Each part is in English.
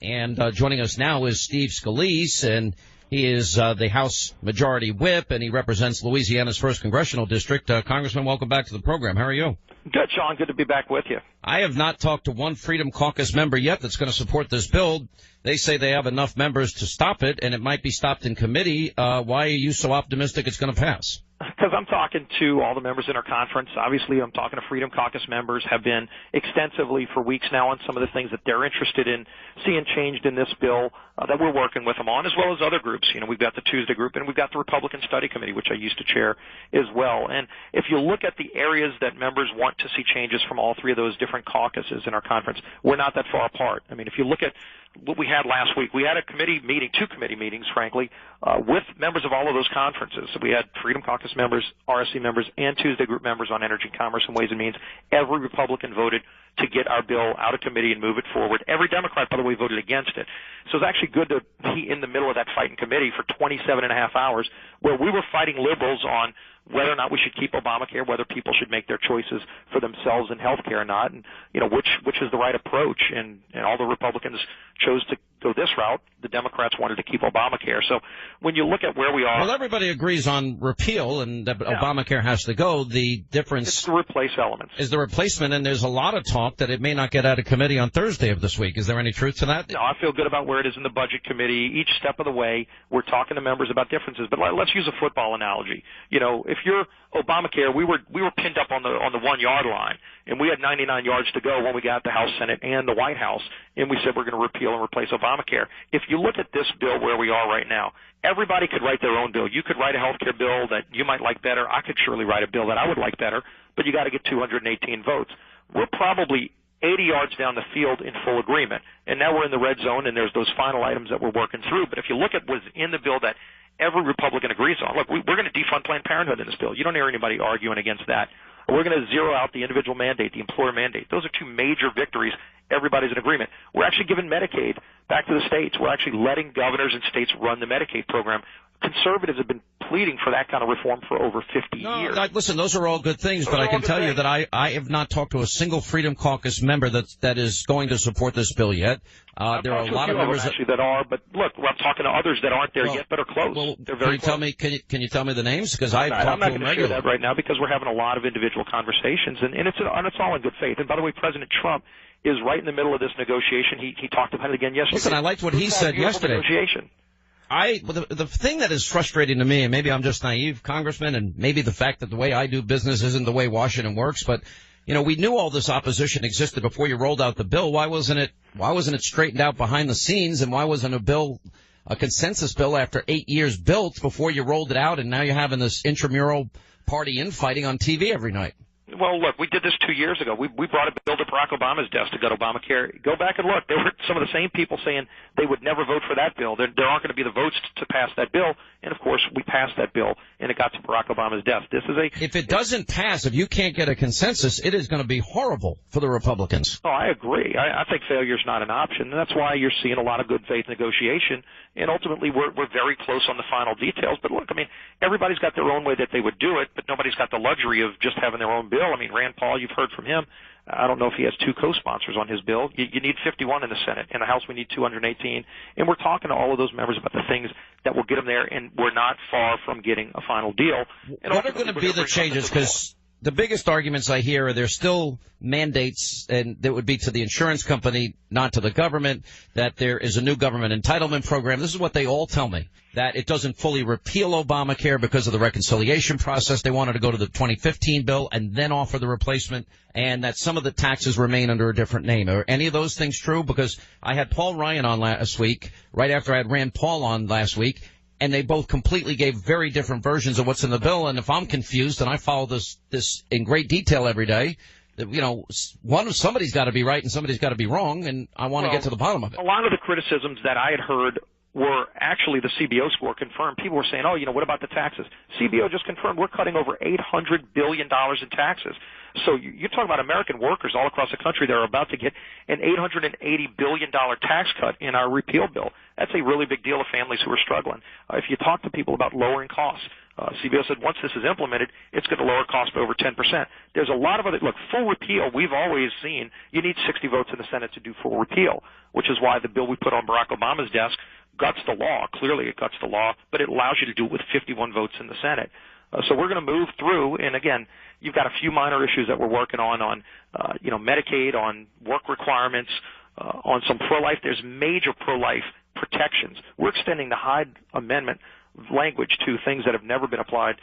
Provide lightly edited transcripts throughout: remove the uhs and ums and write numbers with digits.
And joining us now is Steve Scalise, and he is the House Majority Whip, and he represents Louisiana's 1st Congressional District. Congressman, welcome back to the program. How are you? Good, Sean. Good to be back with you. I have not talked to one Freedom Caucus member yet that's going to support this bill. They say they have enough members to stop it, and it might be stopped in committee. Why are you so optimistic it's going to pass? Because I'm talking to all the members in our conference. Obviously, I'm talking to Freedom Caucus members, have been extensively for weeks now on some of the things that they're interested in seeing changed in this bill that we're working with them on, as well as other groups. You know, we've got the Tuesday group, and we've got the Republican Study Committee, which I used to chair as well. And if you look at the areas that members want to see changes from all three of those different caucuses in our conference, we're not that far apart. I mean, if you look at what we had last week, we had a committee meeting, 2 committee meetings, frankly, with members of all of those conferences. So we had Freedom Caucus members, RSC members, and Tuesday group members on energy, commerce, and ways and means. Every Republican voted to get our bill out of committee and move it forward. Every Democrat, by the way, voted against it. So it's actually good to be in the middle of that fight in committee for 27 and a half hours, where we were fighting liberals on whether or not we should keep Obamacare, whether people should make their choices for themselves in health care or not, and, you know, which is the right approach. And all the Republicans chose to go this route. The Democrats wanted to keep Obamacare. So when you look at where we are... Well, everybody agrees on repeal and that Obamacare has to go. The difference... It's to replace elements. Is the replacement, and there's a lot of talk that it may not get out of committee on Thursday of this week. Is there any truth to that? No, I feel good about where it is in the Budget Committee. Each step of the way, we're talking to members about differences. But let's use a football analogy. You know, if you're Obamacare, we were pinned up on the 1 yard line, and we had 99 yards to go when we got the House, Senate, and the White House, and we said we're going to repeal and replace Obamacare. If you look at this bill where we are right now, everybody could write their own bill. You could write a health care bill that you might like better. I could surely write a bill that I would like better, but you got to get 218 votes. We're probably 80 yards down the field in full agreement, and now we're in the red zone, and there's those final items that we're working through. But if you look at what's in the bill that every Republican agrees on, look, we're going to defund Planned Parenthood in this bill. You don't hear anybody arguing against that. We're going to zero out the individual mandate, the employer mandate. Those are 2 major victories. Everybody's in agreement. We're actually giving Medicaid back to the states. We're actually letting governors and states run the Medicaid program. Conservatives have been pleading for that kind of reform for over 50 years. Listen, those are all good things, but I can tell you that I have not talked to a single Freedom Caucus member that is going to support this bill yet. There are a lot of members actually that are, but look, I'm talking to others that aren't there yet, but are close. Well, they're very close. Can you tell me the names? Because I'm not going to share that right now because we're having a lot of individual conversations, and it's all in good faith. And by the way, President Trump is right in the middle of this negotiation. He talked about it again yesterday. Listen, I liked what he said yesterday. Negotiation. The thing that is frustrating to me, and maybe I'm just naive, Congressman, and maybe the fact that the way I do business isn't the way Washington works, but, you know, we knew all this opposition existed before you rolled out the bill. Why wasn't it straightened out behind the scenes, and why wasn't a consensus bill after 8 years built before you rolled it out, and now you're having this intramural party infighting on TV every night? Well, look, we did this 2 years ago. We brought a bill to Barack Obama's desk to gut Obamacare. Go back and look. There were some of the same people saying they would never vote for that bill. There aren't going to be the votes to pass that bill. And, of course, we passed that bill, and it got to Barack Obama's desk. If it doesn't pass, if you can't get a consensus, it is going to be horrible for the Republicans. Oh, I agree. I think failure is not an option, and that's why you're seeing a lot of good faith negotiation. And ultimately, we're very close on the final details. But look, I mean, everybody's got their own way that they would do it, but nobody's got the luxury of just having their own bill. I mean, Rand Paul, you've heard from him. I don't know if he has 2 co-sponsors on his bill. You need 51 in the Senate. In the House, we need 218. And we're talking to all of those members about the things that will get them there, and we're not far from getting a final deal. And what are going to be the changes? Because the biggest arguments I hear are there's still mandates, and that would be to the insurance company, not to the government, that there is a new government entitlement program. This is what they all tell me, that it doesn't fully repeal Obamacare because of the reconciliation process. They wanted to go to the 2015 bill and then offer the replacement, and that some of the taxes remain under a different name. Are any of those things true? Because I had Paul Ryan on last week, right after I had Rand Paul on last week, and they both completely gave very different versions of what's in the bill. And if I'm confused, and I follow this in great detail every day, you know, somebody's got to be right and somebody's got to be wrong, and I want to get to the bottom of it. A lot of the criticisms that I had heard were actually the CBO score confirmed. People were saying, oh, you know, what about the taxes? CBO just confirmed we're cutting over $800 billion in taxes. So you're talking about American workers all across the country that are about to get an $880 billion tax cut in our repeal bill. That's a really big deal to families who are struggling. If you talk to people about lowering costs, CBO said once this is implemented, it's going to lower cost by over 10%. There's a lot of other, look, full repeal, we've always seen you need 60 votes in the Senate to do full repeal, which is why the bill we put on Barack Obama's desk guts the law. Clearly it guts the law, but it allows you to do it with 51 votes in the Senate. So we're going to move through, and again, you've got a few minor issues that we're working on Medicaid, on work requirements, on some pro-life. There's major pro-life protections. We're extending the Hyde Amendment language to things that have never been applied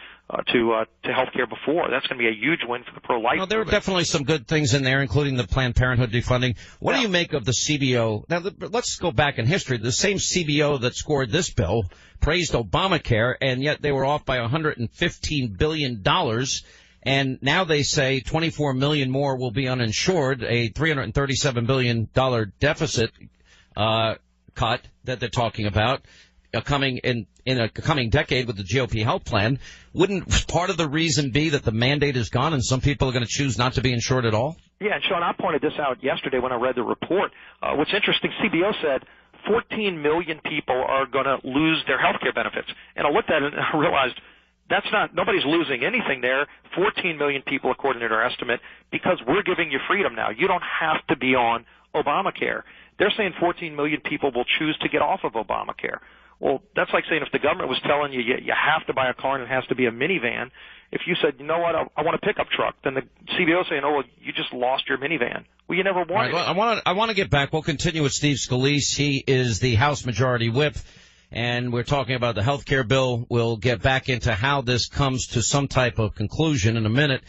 to health care before. That's going to be a huge win for the pro-life. Well, there are definitely some good things in there, including the Planned Parenthood defunding. What do you make of the CBO? Now, let's go back in history. The same CBO that scored this bill praised Obamacare, and yet they were off by $115 billion. And now they say 24 million more will be uninsured, a $337 billion deficit cut that they're talking about coming in a coming decade with the GOP health plan. Wouldn't part of the reason be that the mandate is gone and some people are going to choose not to be insured at all? Yeah, and Sean, I pointed this out yesterday when I read the report. What's interesting, CBO said 14 million people are going to lose their health care benefits. And I looked at it and I realized that's not, nobody's losing anything there. 14 million people, according to our estimate, because we're giving you freedom now. You don't have to be on Obamacare. They're saying 14 million people will choose to get off of Obamacare. Well, that's like saying if the government was telling you you have to buy a car and it has to be a minivan. If you said, you know what, I want a pickup truck, then the CBO saying, oh, well, you just lost your minivan. Well, you never wanted it. Well, I want to get back. We'll continue with Steve Scalise. He is the House Majority Whip, and we're talking about the health care bill. We'll get back into how this comes to some type of conclusion in a minute.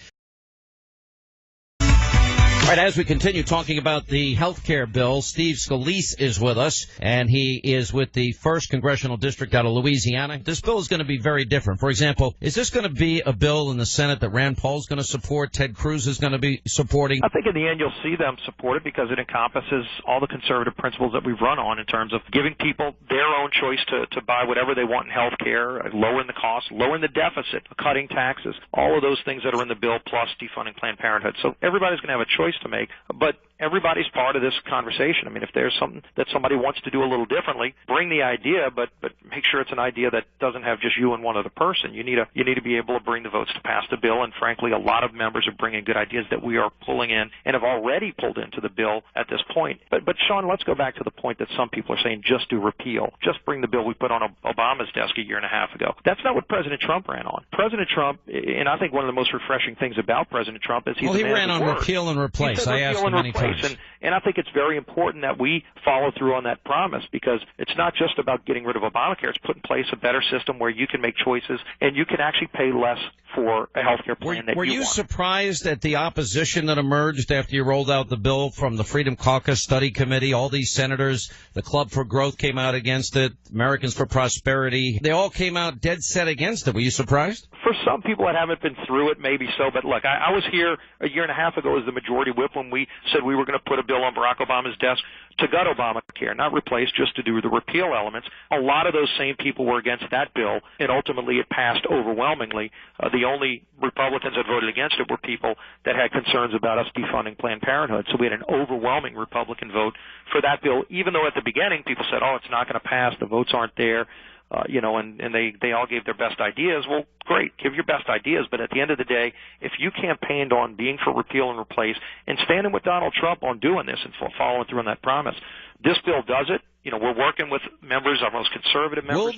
All right, as we continue talking about the health care bill, Steve Scalise is with us, and he is with the 1st Congressional District out of Louisiana. This bill is going to be very different. For example, is this going to be a bill in the Senate that Rand Paul is going to support, Ted Cruz is going to be supporting? I think in the end you'll see them support it because it encompasses all the conservative principles that we've run on in terms of giving people their own choice to buy whatever they want in health care, lowering the cost, lowering the deficit, cutting taxes, all of those things that are in the bill, plus defunding Planned Parenthood. So everybody's going to have a choice to make, but everybody's part of this conversation. I mean, if there's something that somebody wants to do a little differently, bring the idea, but make sure it's an idea that doesn't have just you and one other person. You need to be able to bring the votes to pass the bill, and frankly, a lot of members are bringing good ideas that we are pulling in and have already pulled into the bill at this point. But Sean, let's go back to the point that some people are saying just do repeal. Just bring the bill we put on Obama's desk a year and a half ago. That's not what President Trump ran on. President Trump, and I think one of the most refreshing things about President Trump is he ran on repeal and replace. I asked him many times. And I think it's very important that we follow through on that promise because it's not just about getting rid of Obamacare. It's put in place a better system where you can make choices and you can actually pay less for a health care plan that you want. Were you surprised at the opposition that emerged after you rolled out the bill from the Freedom Caucus Study Committee? All these senators, the Club for Growth came out against it, Americans for Prosperity. They all came out dead set against it. Were you surprised? For some people that haven't been through it, maybe so. But look, I was here a year and a half ago as the majority whip when we said we were going to put a bill on Barack Obama's desk to gut Obamacare, not replace, just to do the repeal elements. A lot of those same people were against that bill, and ultimately it passed overwhelmingly. The only Republicans that voted against it were people that had concerns about us defunding Planned Parenthood. So we had an overwhelming Republican vote for that bill, even though at the beginning people said, oh, it's not going to pass, the votes aren't there. And they all gave their best ideas. Well, great, give your best ideas, but at the end of the day, if you campaigned on being for repeal and replace and standing with Donald Trump on doing this and following through on that promise, this bill does it. We're working with members, our most conservative members.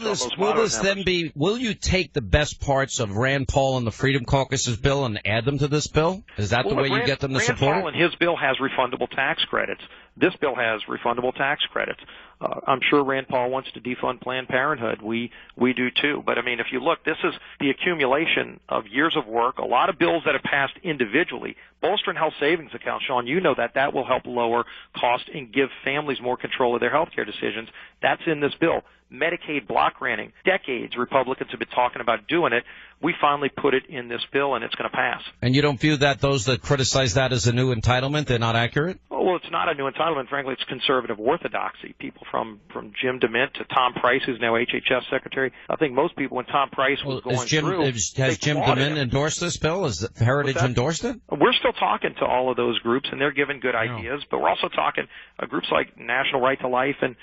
Will you take the best parts of Rand Paul and the Freedom Caucus's bill and add them to this bill? Is that the way you get them to support it? Rand Paul and his bill has refundable tax credits. This bill has refundable tax credits. I'm sure Rand Paul wants to defund Planned Parenthood. We do too. But I mean, if you look, this is the accumulation of years of work, a lot of bills that have passed individually. Bolstering health savings accounts, Sean, you know that will help lower costs and give families more control of their health care decisions. That's in this bill. Medicaid block granting. Decades Republicans have been talking about doing it. We finally put it in this bill, and it's going to pass. And you don't view that those that criticize that as a new entitlement, they're not accurate? Well, it's not a new entitlement. Frankly, it's conservative orthodoxy. People from Jim DeMint to Tom Price, who's now HHS Secretary. I think most people, when Tom Price was going through... Has Jim DeMint endorsed this bill? Has Heritage endorsed it? We're still talking to all of those groups, and they're giving good ideas, but we're also talking groups like National Right to Life and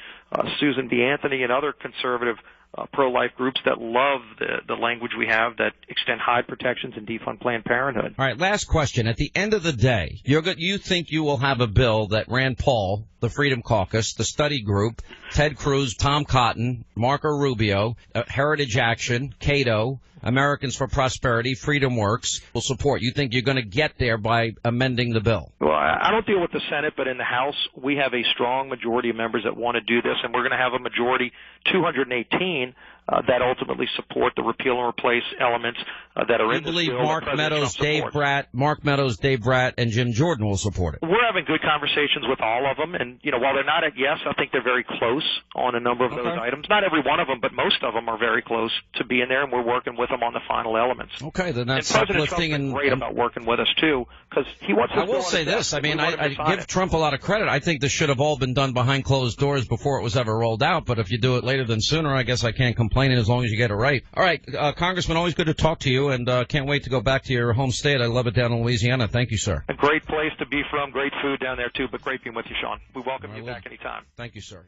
Susan B. Anthony and other conservative pro-life groups that love the language we have that extend high protections and defund Planned Parenthood. All right, last question. At the end of the day, you think you will have a bill that Rand Paul, the Freedom Caucus, the study group, Ted Cruz, Tom Cotton, Marco Rubio, Heritage Action, Cato, Americans for Prosperity, Freedom Works will support. You think you're going to get there by amending the bill? Well, I don't deal with the Senate, but in the House, we have a strong majority of members that want to do this, and we're going to have a majority, 218, that ultimately support the repeal and replace elements that are in this bill. You believe Mark Meadows, Dave Brat, and Jim Jordan will support it? We're having good conversations with all of them, and while they're not at yes, I think they're very close on a number of those items. Not every one of them, but most of them are very close to being there, and we're working with them on the final elements. Okay, then that's President Trump's been great about working with us too, because he wants. I will say this. I mean, I give Trump a lot of credit. I think this should have all been done behind closed doors before it was ever rolled out. But if you do it later than sooner, I guess I can't complain as long as you get it right. All right, Congressman, always good to talk to you, and can't wait to go back to your home state. I love it down in Louisiana. Thank you, sir. A great place to be from, great food down there too, but great being with you, Sean. We welcome you back anytime. Thank you, sir.